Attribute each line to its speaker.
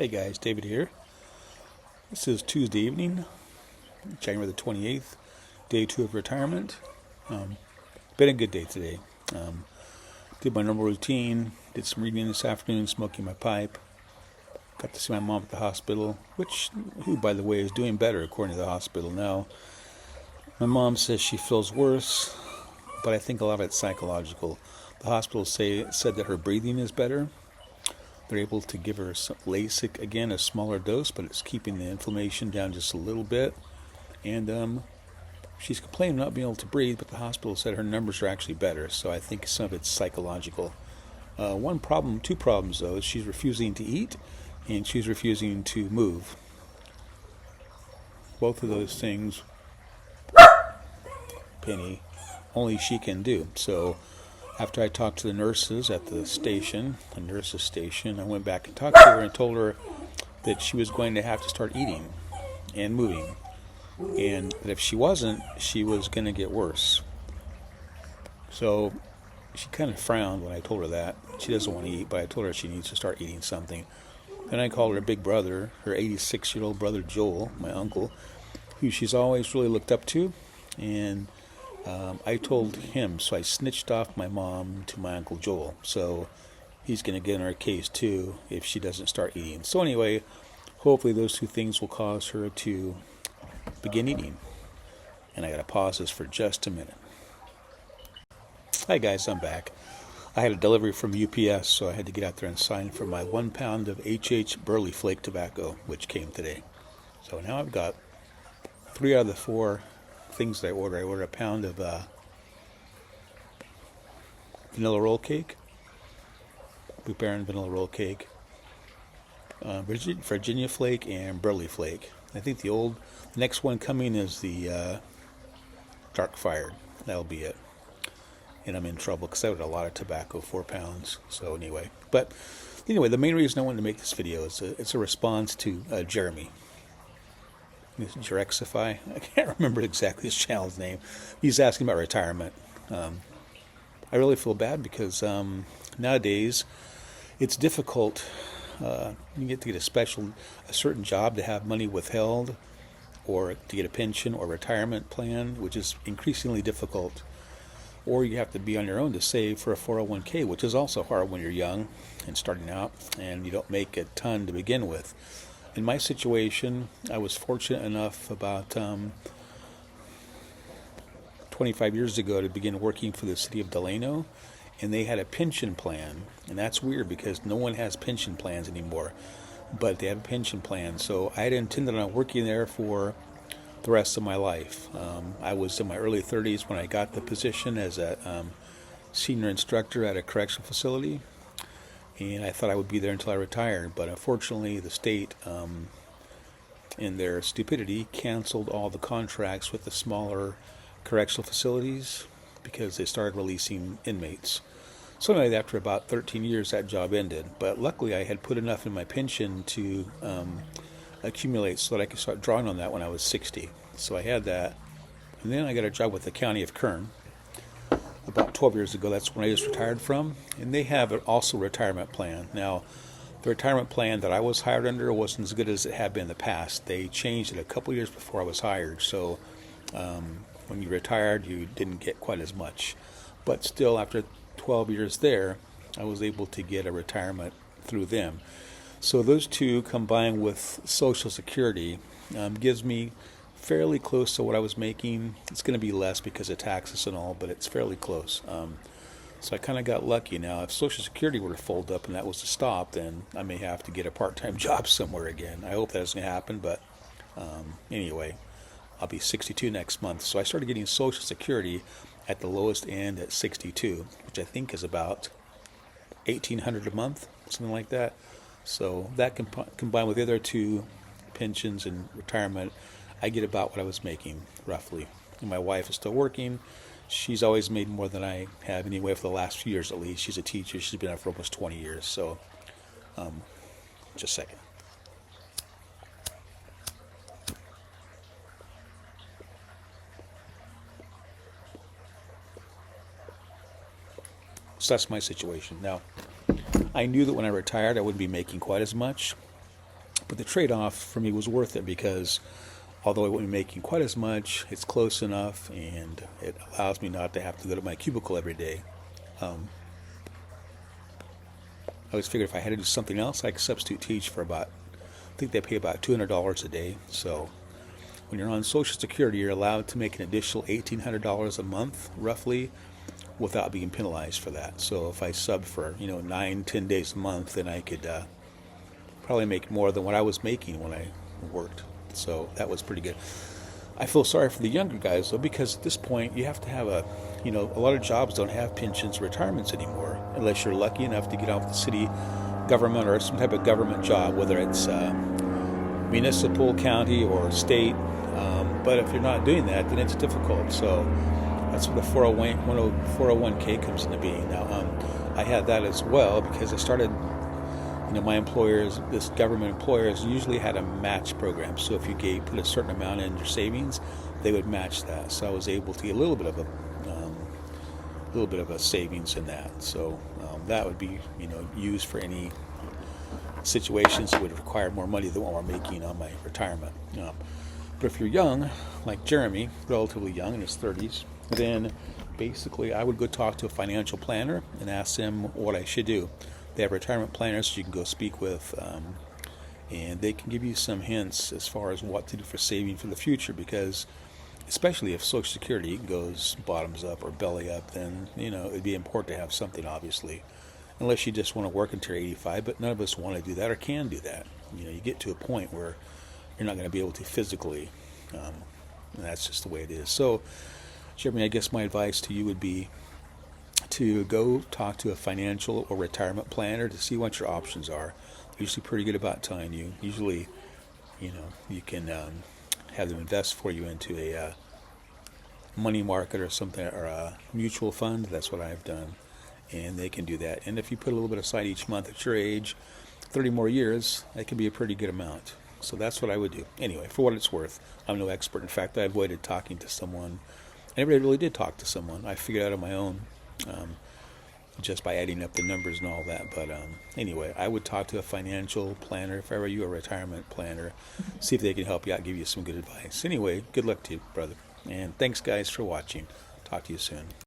Speaker 1: Hey guys, David here. This is Tuesday evening, January the 28th, day 2 of retirement. Been a good day today. Did my normal routine, did some reading this afternoon, smoking my pipe. Got to see my mom at the hospital, who by the way is doing better according to the hospital now. My mom says she feels worse, but I think a lot of it's psychological. The hospital said that her breathing is better. They're able to give her some Lasix again, a smaller dose, but it's keeping the inflammation down just a little bit. And she's complaining not being able to breathe, but the hospital said her numbers are actually better. So I think some of it's psychological. Two problems though, is she's refusing to eat and she's refusing to move. Both of those things, Penny, only she can do. So after I talked to the nurses at the nurse's station, I went back and talked to her and told her that she was going to have to start eating and moving. And that if she wasn't, she was going to get worse. So she kind of frowned when I told her that. She doesn't want to eat, but I told her she needs to start eating something. Then I called her big brother, her 86-year-old brother Joel, my uncle, who she's always really looked up to. And I told him, so I snitched off my mom to my Uncle Joel. So he's going to get in our case too if she doesn't start eating. So anyway, hopefully those two things will cause her to begin eating. And I got to pause this for just a minute. Hi guys, I'm back. I had a delivery from UPS, so I had to get out there and sign for my 1 pound of HH Burley Flake tobacco, which came today. So now I've got 3 out of the 4 things that I ordered. I ordered a pound of vanilla roll cake, Blue Baron vanilla roll cake, Virginia flake, and Burley flake. I think the next one coming is the dark fired. That'll be it. And I'm in trouble because I ordered a lot of tobacco, 4 pounds. So anyway, the main reason I wanted to make this video is it's a response to Jeremy. Jerexify. I can't remember exactly his channel's name. He's asking about retirement. I really feel bad because nowadays it's difficult. You get to get a certain job to have money withheld, or to get a pension or retirement plan, which is increasingly difficult. Or you have to be on your own to save for a 401k, which is also hard when you're young and starting out, and you don't make a ton to begin with. In my situation, I was fortunate enough about 25 years ago to begin working for the city of Delano, and they had a pension plan. And that's weird because no one has pension plans anymore, but they have a pension plan. So I had intended on working there for the rest of my life. I was in my early 30s when I got the position as a senior instructor at a correctional facility. And I thought I would be there until I retired, but unfortunately the state, in their stupidity, canceled all the contracts with the smaller correctional facilities because they started releasing inmates. So anyway, after about 13 years, that job ended. But luckily I had put enough in my pension to accumulate so that I could start drawing on that when I was 60. So I had that. And then I got a job with the county of Kern. About 12 years ago, that's when I just retired from, and they have also a retirement plan. Now, the retirement plan that I was hired under wasn't as good as it had been in the past. They changed it a couple years before I was hired, so when you retired, you didn't get quite as much. But still, after 12 years there, I was able to get a retirement through them. So those two combined with Social Security gives me fairly close to what I was making. It's going to be less because of taxes and all, but it's fairly close. So I kind of got lucky. Now, if Social Security were to fold up and that was to stop, then I may have to get a part-time job somewhere again. I hope that doesn't happen, but anyway, I'll be 62 next month. So I started getting Social Security at the lowest end at 62, which I think is about $1,800 a month, something like that. So that combined with the other two pensions and retirement, I get about what I was making, roughly. And my wife is still working. She's always made more than I have anyway for the last few years at least. She's a teacher. She's been there for almost 20 years. So, just a second. So that's my situation. Now, I knew that when I retired, I wouldn't be making quite as much. But the trade-off for me was worth it because although I wouldn't be making quite as much, it's close enough, and it allows me not to have to go to my cubicle every day. I always figured if I had to do something else, I could substitute teach for about, I think they pay about $200 a day. So when you're on Social Security, you're allowed to make an additional $1,800 a month, roughly, without being penalized for that. So if I sub for 9-10 days a month, then I could probably make more than what I was making when I worked. So that was pretty good. I feel sorry for the younger guys though, because at this point you have to have a lot of jobs don't have pensions or retirements anymore, unless you're lucky enough to get off the city government or some type of government job, whether it's municipal, county, or state. But if you're not doing that, then it's difficult. So that's where the 401k comes into being. Now, I had that as well because I started. My employers, this government employers, usually had a match program. So if you put a certain amount in your savings, they would match that. So I was able to get a little bit of a savings in that. So that would be used for any situations that would require more money than what we're making on my retirement. But if you're young, like Jeremy, relatively young in his 30s, then basically I would go talk to a financial planner and ask them what I should do. They have retirement planners you can go speak with, and they can give you some hints as far as what to do for saving for the future, because especially if Social Security goes bottoms up or belly up, then it'd be important to have something, obviously, unless you just want to work until you're 85, but none of us want to do that or can do that. You get to a point where you're not going to be able to physically, and that's just the way it is. So Jeremy, I guess my advice to you would be to go talk to a financial or retirement planner to see what your options are. They're usually pretty good about telling you. Usually, you can have them invest for you into a money market or something, or a mutual fund. That's what I've done, and they can do that. And if you put a little bit aside each month at your age, 30 more years, that can be a pretty good amount. So that's what I would do. Anyway, for what it's worth, I'm no expert. In fact, I avoided talking to someone. I never really did talk to someone. I figured out on my own. Just by adding up the numbers and all that. But anyway, I would talk to a financial planner, if I were you, a retirement planner, see if they can help you out, give you some good advice. Anyway, good luck to you, brother. And thanks, guys, for watching. Talk to you soon.